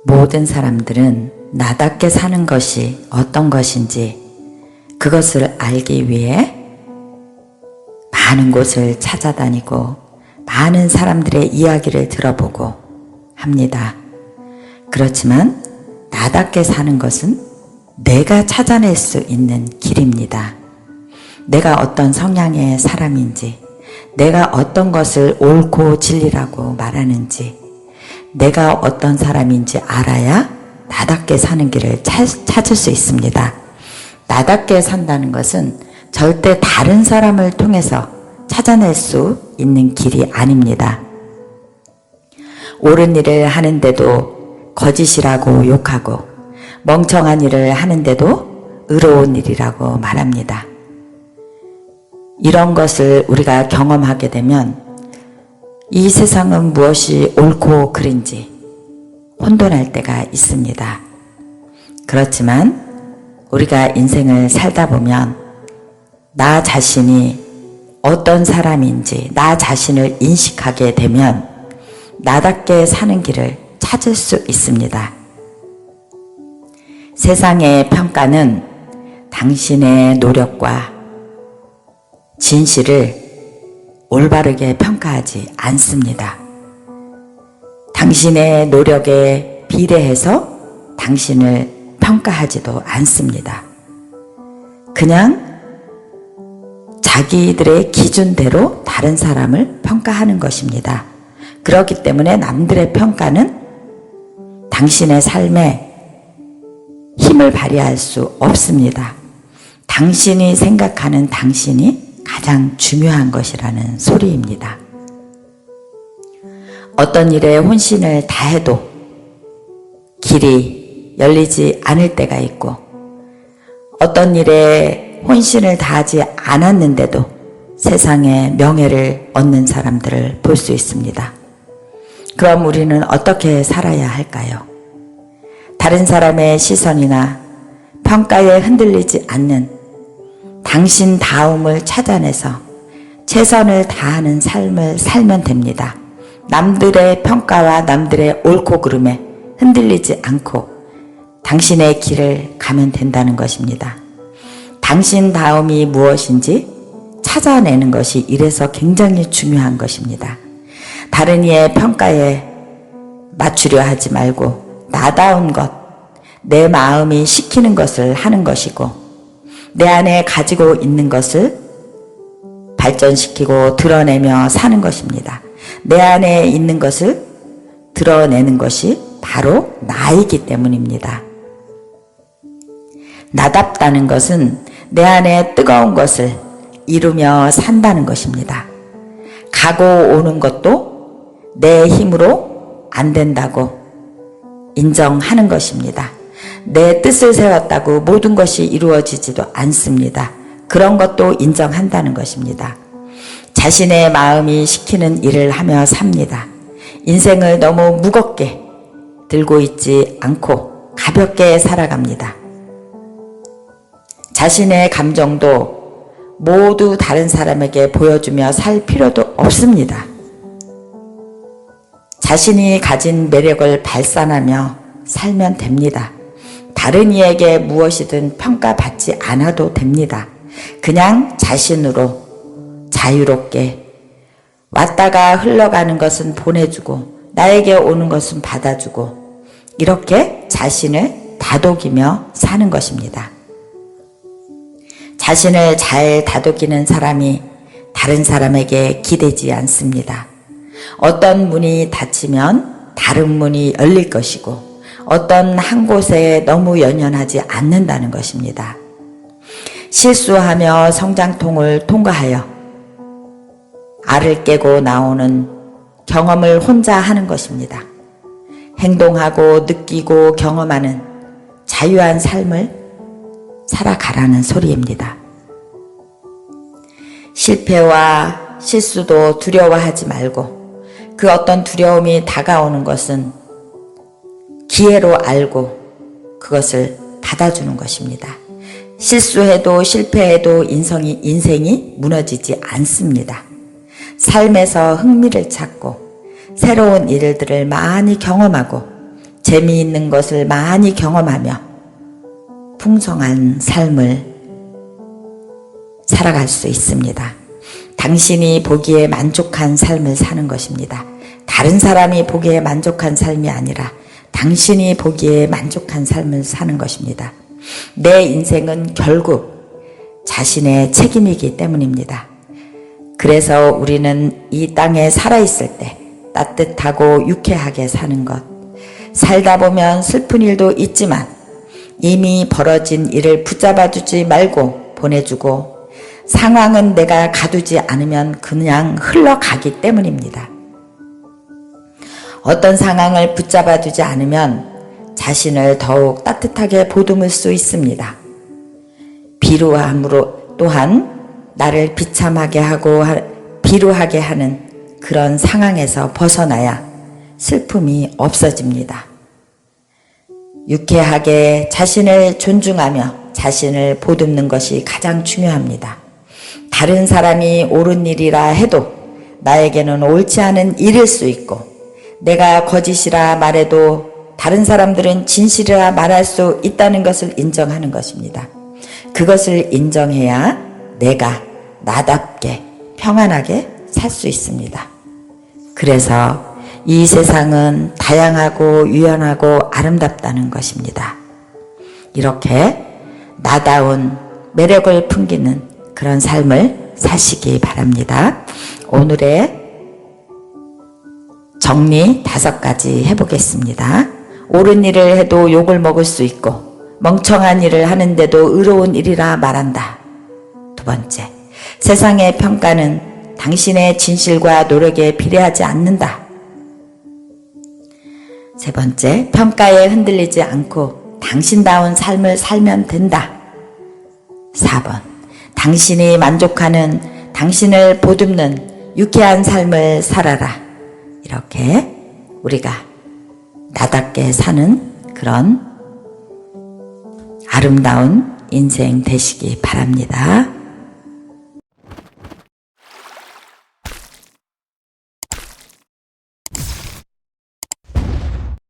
모든 사람들은 나답게 사는 것이 어떤 것인지 그것을 알기 위해 많은 곳을 찾아다니고 많은 사람들의 이야기를 들어보고 합니다. 그렇지만 나답게 사는 것은 내가 찾아낼 수 있는 길입니다. 내가 어떤 성향의 사람인지, 내가 어떤 것을 옳고 진리라고 말하는지, 내가 어떤 사람인지 알아야 나답게 사는 길을 찾을 수 있습니다. 나답게 산다는 것은 절대 다른 사람을 통해서 찾아낼 수 있는 길이 아닙니다. 옳은 일을 하는데도 거짓이라고 욕하고 멍청한 일을 하는데도 의로운 일이라고 말합니다. 이런 것을 우리가 경험하게 되면 이 세상은 무엇이 옳고 그른지 혼돈할 때가 있습니다. 그렇지만 우리가 인생을 살다 보면 나 자신이 어떤 사람인지 나 자신을 인식하게 되면 나답게 사는 길을 찾을 수 있습니다. 세상의 평가는 당신의 노력과 진실을 올바르게 평가하지 않습니다. 당신의 노력에 비례해서 당신을 평가하지도 않습니다. 그냥 자기들의 기준대로 다른 사람을 평가하는 것입니다. 그렇기 때문에 남들의 평가는 당신의 삶에 힘을 발휘할 수 없습니다. 당신이 생각하는 당신이 가장 중요한 것이라는 소리입니다. 어떤 일에 혼신을 다해도 길이 열리지 않을 때가 있고 어떤 일에 혼신을 다하지 않았는데도 세상에 명예를 얻는 사람들을 볼 수 있습니다. 그럼 우리는 어떻게 살아야 할까요? 다른 사람의 시선이나 평가에 흔들리지 않는 당신 다움을 찾아내서 최선을 다하는 삶을 살면 됩니다. 남들의 평가와 남들의 옳고 그름에 흔들리지 않고 당신의 길을 가면 된다는 것입니다. 당신 다움이 무엇인지 찾아내는 것이 이래서 굉장히 중요한 것입니다. 다른 이의 평가에 맞추려 하지 말고 나다운 것, 내 마음이 시키는 것을 하는 것이고 내 안에 가지고 있는 것을 발전시키고 드러내며 사는 것입니다. 내 안에 있는 것을 드러내는 것이 바로 나이기 때문입니다. 나답다는 것은 내 안에 뜨거운 것을 이루며 산다는 것입니다. 가고 오는 것도 내 힘으로 안 된다고 인정하는 것입니다. 내 뜻을 세웠다고 모든 것이 이루어지지도 않습니다. 그런 것도 인정한다는 것입니다. 자신의 마음이 시키는 일을 하며 삽니다. 인생을 너무 무겁게 들고 있지 않고 가볍게 살아갑니다. 자신의 감정도 모두 다른 사람에게 보여주며 살 필요도 없습니다. 자신이 가진 매력을 발산하며 살면 됩니다. 다른 이에게 무엇이든 평가받지 않아도 됩니다. 그냥 자신으로 자유롭게 왔다가 흘러가는 것은 보내주고 나에게 오는 것은 받아주고 이렇게 자신을 다독이며 사는 것입니다. 자신을 잘 다독이는 사람이 다른 사람에게 기대지 않습니다. 어떤 문이 닫히면 다른 문이 열릴 것이고 어떤 한 곳에 너무 연연하지 않는다는 것입니다. 실수하며 성장통을 통과하여 알을 깨고 나오는 경험을 혼자 하는 것입니다. 행동하고 느끼고 경험하는 자유한 삶을 살아가라는 소리입니다. 실패와 실수도 두려워하지 말고 그 어떤 두려움이 다가오는 것은 기회로 알고 그것을 받아주는 것입니다. 실수해도 실패해도 인생이 무너지지 않습니다. 삶에서 흥미를 찾고 새로운 일들을 많이 경험하고 재미있는 것을 많이 경험하며 풍성한 삶을 살아갈 수 있습니다. 당신이 보기에 만족한 삶을 사는 것입니다. 다른 사람이 보기에 만족한 삶이 아니라 당신이 보기에 만족한 삶을 사는 것입니다. 내 인생은 결국 자신의 책임이기 때문입니다. 그래서 우리는 이 땅에 살아있을 때 따뜻하고 유쾌하게 사는 것, 살다 보면 슬픈 일도 있지만 이미 벌어진 일을 붙잡아 두지 말고 보내주고 상황은 내가 가두지 않으면 그냥 흘러가기 때문입니다. 어떤 상황을 붙잡아 두지 않으면 자신을 더욱 따뜻하게 보듬을 수 있습니다. 비루함으로 또한 나를 비참하게 하고 비루하게 하는 그런 상황에서 벗어나야 슬픔이 없어집니다. 유쾌하게 자신을 존중하며 자신을 보듬는 것이 가장 중요합니다. 다른 사람이 옳은 일이라 해도 나에게는 옳지 않은 일일 수 있고 내가 거짓이라 말해도 다른 사람들은 진실이라 말할 수 있다는 것을 인정하는 것입니다. 그것을 인정해야 내가 나답게 평안하게 살 수 있습니다. 그래서 이 세상은 다양하고 유연하고 아름답다는 것입니다. 이렇게 나다운 매력을 풍기는 그런 삶을 사시기 바랍니다. 오늘의 정리 5가지 해보겠습니다. 옳은 일을 해도 욕을 먹을 수 있고 멍청한 일을 하는데도 의로운 일이라 말한다. 2번째, 세상의 평가는 당신의 진실과 노력에 비례하지 않는다. 3번째, 평가에 흔들리지 않고 당신다운 삶을 살면 된다. 4번, 당신이 만족하는 당신을 보듬는 유쾌한 삶을 살아라. 이렇게 우리가 나답게 사는 그런 아름다운 인생 되시기 바랍니다.